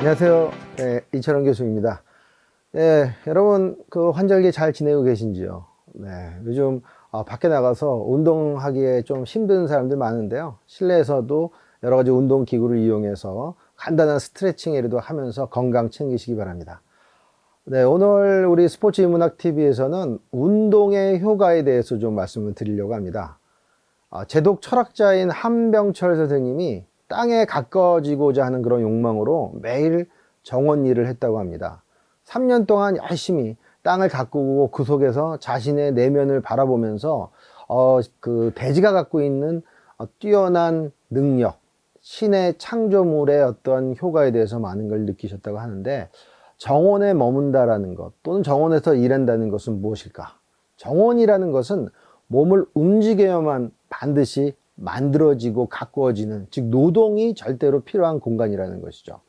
안녕하세요. 네, 이철원 교수입니다. 네, 여러분 그 환절기 잘 지내고 계신지요? 네, 요즘 밖에 나가서 운동하기에 좀 힘든 사람들 많은데요. 실내에서도 여러 가지 운동 기구를 이용해서 간단한 스트레칭이라도 하면서 건강 챙기시기 바랍니다. 네, 오늘 우리 스포츠 인문학 TV에서는 운동의 효과에 대해서 좀 말씀을 드리려고 합니다. 제독 철학자인 한병철 선생님이 땅에 가까워지고자 하는 그런 욕망으로 매일 정원 일을 했다고 합니다. 3년 동안 열심히 땅을 가꾸고 그 속에서 자신의 내면을 바라보면서 그 대지가 갖고 있는 뛰어난 능력, 신의 창조물의 어떤 효과에 대해서 많은 걸 느끼셨다고 하는데, 정원에 머문다라는 것 또는 정원에서 일한다는 것은 무엇일까? 정원이라는 것은 몸을 움직여야만 반드시 만들어지고 가꾸어지는, 즉 노동이 절대로 필요한 공간이라는 것이죠.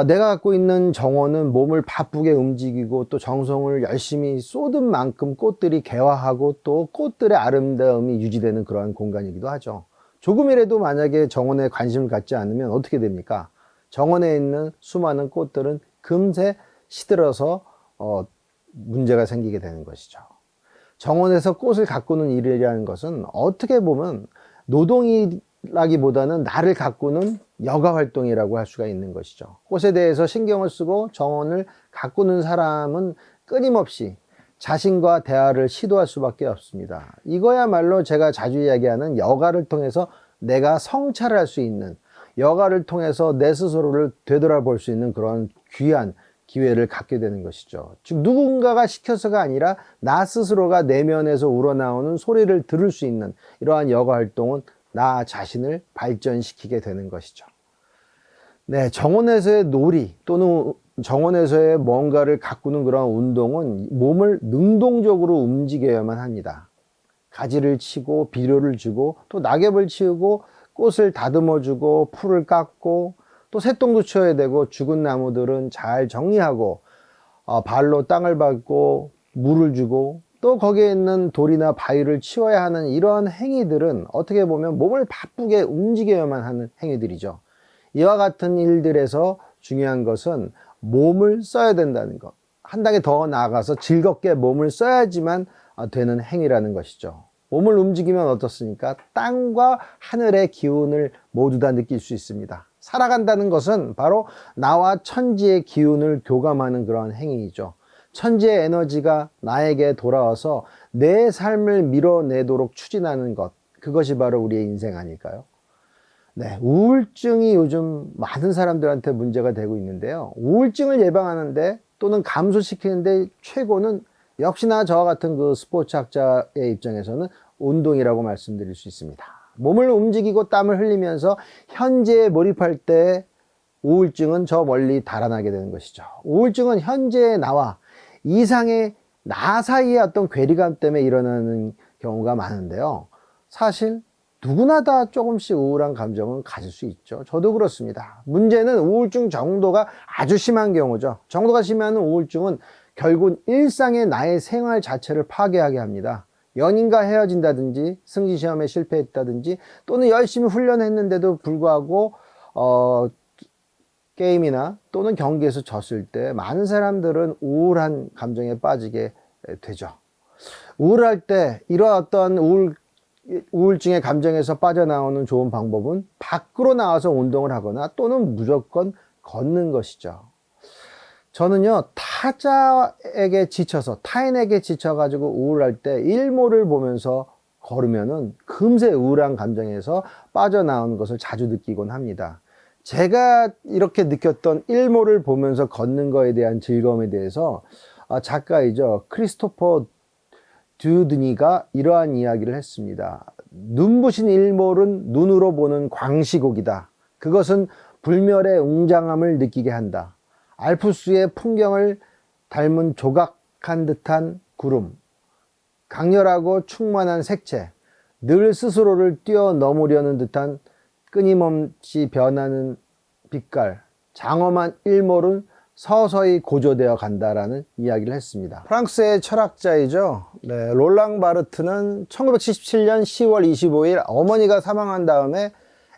내가 갖고 있는 정원은 몸을 바쁘게 움직이고 또 정성을 열심히 쏟은 만큼 꽃들이 개화하고 또 꽃들의 아름다움이 유지되는 그러한 공간이기도 하죠. 조금이라도 만약에 정원에 관심을 갖지 않으면 어떻게 됩니까? 정원에 있는 수많은 꽃들은 금세 시들어서 문제가 생기게 되는 것이죠. 정원에서 꽃을 가꾸는 일이라는 것은 어떻게 보면 노동이라기보다는 나를 가꾸는 여가 활동이라고 할 수가 있는 것이죠. 꽃에 대해서 신경을 쓰고 정원을 가꾸는 사람은 끊임없이 자신과 대화를 시도할 수밖에 없습니다. 이거야말로 제가 자주 이야기하는 여가를 통해서 내가 성찰을 할 수 있는, 여가를 통해서 내 스스로를 되돌아볼 수 있는 그런 귀한 기회를 갖게 되는 것이죠. 즉 누군가가 시켜서가 아니라 나 스스로가 내면에서 우러나오는 소리를 들을 수 있는 이러한 여가 활동은 나 자신을 발전시키게 되는 것이죠. 네, 정원에서의 놀이 또는 정원에서의 뭔가를 가꾸는 그런 운동은 몸을 능동적으로 움직여야만 합니다. 가지를 치고 비료를 주고 또 낙엽을 치우고 꽃을 다듬어 주고 풀을 깎고 또 새똥도 치워야 되고, 죽은 나무들은 잘 정리하고 발로 땅을 밟고 물을 주고 또 거기에 있는 돌이나 바위를 치워야 하는 이러한 행위들은 어떻게 보면 몸을 바쁘게 움직여야만 하는 행위들이죠. 이와 같은 일들에서 중요한 것은 몸을 써야 된다는 것, 한 단계 더 나아가서 즐겁게 몸을 써야지만 되는 행위라는 것이죠. 몸을 움직이면 어떻습니까? 땅과 하늘의 기운을 모두 다 느낄 수 있습니다. 살아간다는 것은 바로 나와 천지의 기운을 교감하는 그런 행위이죠. 천지의 에너지가 나에게 돌아와서 내 삶을 밀어내도록 추진하는 것, 그것이 바로 우리의 인생 아닐까요? 네, 우울증이 요즘 많은 사람들한테 문제가 되고 있는데요. 우울증을 예방하는데 또는 감소시키는데 최고는 역시나 저와 같은 그 스포츠학자의 입장에서는 운동이라고 말씀드릴 수 있습니다. 몸을 움직이고 땀을 흘리면서 현재에 몰입할 때 우울증은 저 멀리 달아나게 되는 것이죠. 우울증은 현재의 나와 이상의 나 사이의 어떤 괴리감 때문에 일어나는 경우가 많은데요. 사실 누구나 다 조금씩 우울한 감정은 가질 수 있죠. 저도 그렇습니다. 문제는 우울증 정도가 아주 심한 경우죠. 정도가 심한 우울증은 결국 일상의 나의 생활 자체를 파괴하게 합니다. 연인과 헤어진다든지 승진시험에 실패했다든지 또는 열심히 훈련했는데도 불구하고 게임이나 또는 경기에서 졌을 때 많은 사람들은 우울한 감정에 빠지게 되죠. 우울할 때 이러한 어떤 우울증의 감정에서 빠져나오는 좋은 방법은 밖으로 나와서 운동을 하거나 또는 무조건 걷는 것이죠. 저는요, 타인에게 지쳐가지고 우울할 때 일몰을 보면서 걸으면은 금세 우울한 감정에서 빠져나오는 것을 자주 느끼곤 합니다. 제가 이렇게 느꼈던 일몰을 보면서 걷는 거에 대한 즐거움에 대해서 작가이죠, 크리스토퍼 듀드니가 이러한 이야기를 했습니다. 눈부신 일몰은 눈으로 보는 광시곡이다. 그것은 불멸의 웅장함을 느끼게 한다. 알프스의 풍경을 닮은 조각한 듯한 구름, 강렬하고 충만한 색채, 늘 스스로를 뛰어넘으려는 듯한 끊임없이 변하는 빛깔, 장엄한 일몰은 서서히 고조되어 간다라는 이야기를 했습니다. 프랑스의 철학자이죠. 네, 롤랑 바르트는 1977년 10월 25일 어머니가 사망한 다음에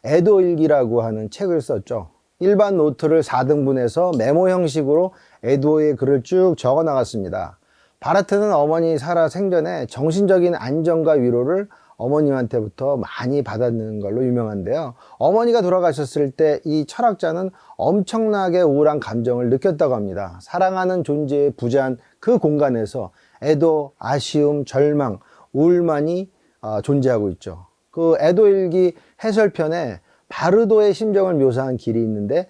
애도일기라고 하는 책을 썼죠. 일반 노트를 4등분해서 메모 형식으로 에도의 글을 쭉 적어 나갔습니다. 바르트는 어머니 살아 생전에 정신적인 안정과 위로를 어머님한테부터 많이 받았는 걸로 유명한데요. 어머니가 돌아가셨을 때 이 철학자는 엄청나게 우울한 감정을 느꼈다고 합니다. 사랑하는 존재의 부재한 그 공간에서 애도, 아쉬움, 절망, 우울만이 존재하고 있죠. 그 애도일기 해설편에 바르도의 심정을 묘사한 글이 있는데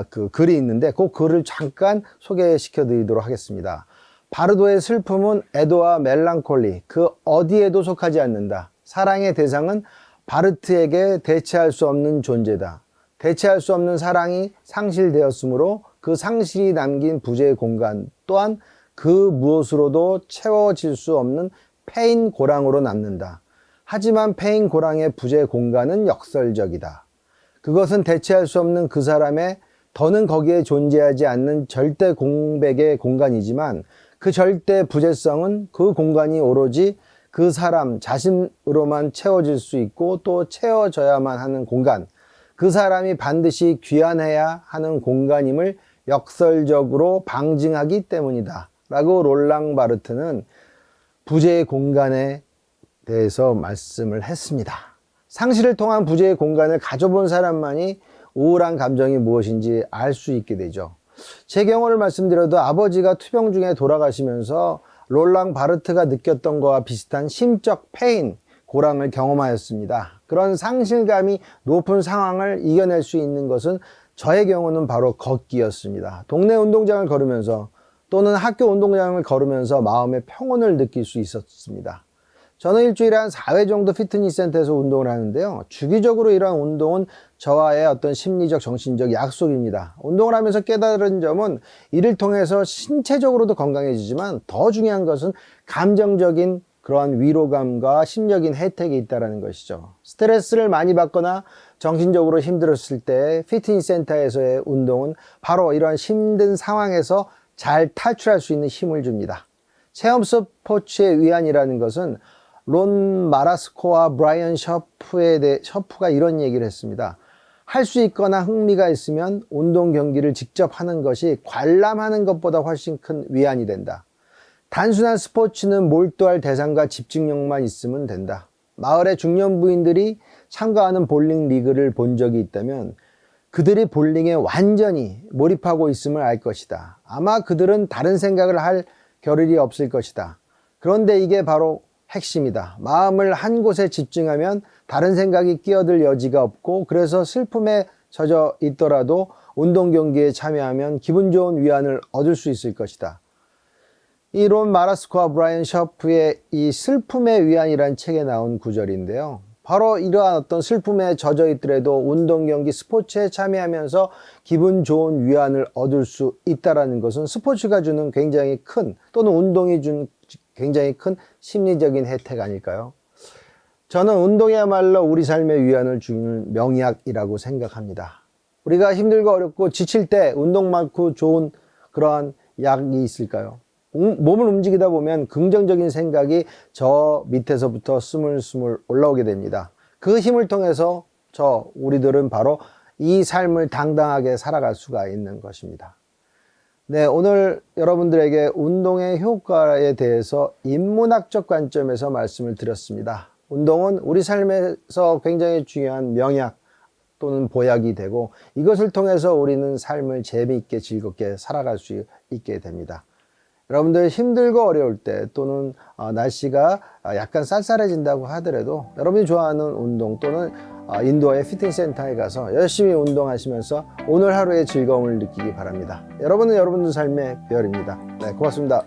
그 글을 잠깐 소개시켜 드리도록 하겠습니다. 바르도의 슬픔은 애도와 멜랑콜리 그 어디에도 속하지 않는다. 사랑의 대상은 바르트에게 대체할 수 없는 존재다. 대체할 수 없는 사랑이 상실되었으므로 그 상실이 남긴 부재의 공간 또한 그 무엇으로도 채워질 수 없는 패인 고랑으로 남는다. 하지만 패인 고랑의 부재 공간은 역설적이다. 그것은 대체할 수 없는 그 사람의 더는 거기에 존재하지 않는 절대 공백의 공간이지만 그 절대 부재성은 그 공간이 오로지 그 사람 자신으로만 채워질 수 있고 또 채워져야만 하는 공간, 그 사람이 반드시 귀환해야 하는 공간임을 역설적으로 방증하기 때문이다 라고 롤랑 바르트는 부재의 공간에 대해서 말씀을 했습니다. 상실을 통한 부재의 공간을 가져본 사람만이 우울한 감정이 무엇인지 알 수 있게 되죠. 제 경우를 말씀드려도 아버지가 투병 중에 돌아가시면서 롤랑 바르트가 느꼈던 것과 비슷한 심적 패인, 고랑을 경험하였습니다. 그런 상실감이 높은 상황을 이겨낼 수 있는 것은 저의 경우는 바로 걷기였습니다. 동네 운동장을 걸으면서 또는 학교 운동장을 걸으면서 마음의 평온을 느낄 수 있었습니다. 저는 일주일에 한 4회 정도 피트니스 센터에서 운동을 하는데요. 주기적으로 이러한 운동은 저와의 어떤 심리적, 정신적 약속입니다. 운동을 하면서 깨달은 점은 이를 통해서 신체적으로도 건강해지지만 더 중요한 것은 감정적인 그러한 위로감과 심적인 혜택이 있다는 것이죠. 스트레스를 많이 받거나 정신적으로 힘들었을 때 피트니스 센터에서의 운동은 바로 이러한 힘든 상황에서 잘 탈출할 수 있는 힘을 줍니다. 체험 스포츠의 위안이라는 것은 론 마라스코와 브라이언 셔프가 이런 얘기를 했습니다. 할 수 있거나 흥미가 있으면 운동 경기를 직접 하는 것이 관람하는 것보다 훨씬 큰 위안이 된다. 단순한 스포츠는 몰두할 대상과 집중력만 있으면 된다. 마을의 중년 부인들이 참가하는 볼링 리그를 본 적이 있다면 그들이 볼링에 완전히 몰입하고 있음을 알 것이다. 아마 그들은 다른 생각을 할 겨를이 없을 것이다. 그런데 이게 바로 핵심이다. 마음을 한 곳에 집중하면 다른 생각이 끼어들 여지가 없고 그래서 슬픔에 젖어 있더라도 운동 경기에 참여하면 기분 좋은 위안을 얻을 수 있을 것이다. 이 론 마라스코와 브라이언 셔프의 이 슬픔의 위안이라는 책에 나온 구절인데요. 바로 이러한 어떤 슬픔에 젖어 있더라도 운동 경기 스포츠에 참여하면서 기분 좋은 위안을 얻을 수 있다는 것은 스포츠가 주는 굉장히 큰 또는 운동이 준 굉장히 큰 심리적인 혜택 아닐까요? 저는 운동이야말로 우리 삶의 위안을 주는 명약이라고 생각합니다. 우리가 힘들고 어렵고 지칠 때 운동 많고 좋은 그러한 약이 있을까요? 몸을 움직이다 보면 긍정적인 생각이 저 밑에서부터 스물스물 올라오게 됩니다. 그 힘을 통해서 우리들은 바로 이 삶을 당당하게 살아갈 수가 있는 것입니다. 네, 오늘 여러분들에게 운동의 효과에 대해서 인문학적 관점에서 말씀을 드렸습니다. 운동은 우리 삶에서 굉장히 중요한 명약 또는 보약이 되고 이것을 통해서 우리는 삶을 재미있게 즐겁게 살아갈 수 있게 됩니다. 여러분들 힘들고 어려울 때 또는 날씨가 약간 쌀쌀해진다고 하더라도 여러분이 좋아하는 운동 또는 인도어의 피트니스 센터에 가서 열심히 운동하시면서 오늘 하루의 즐거움을 느끼기 바랍니다. 여러분은 여러분들 삶의 별입니다. 네, 고맙습니다.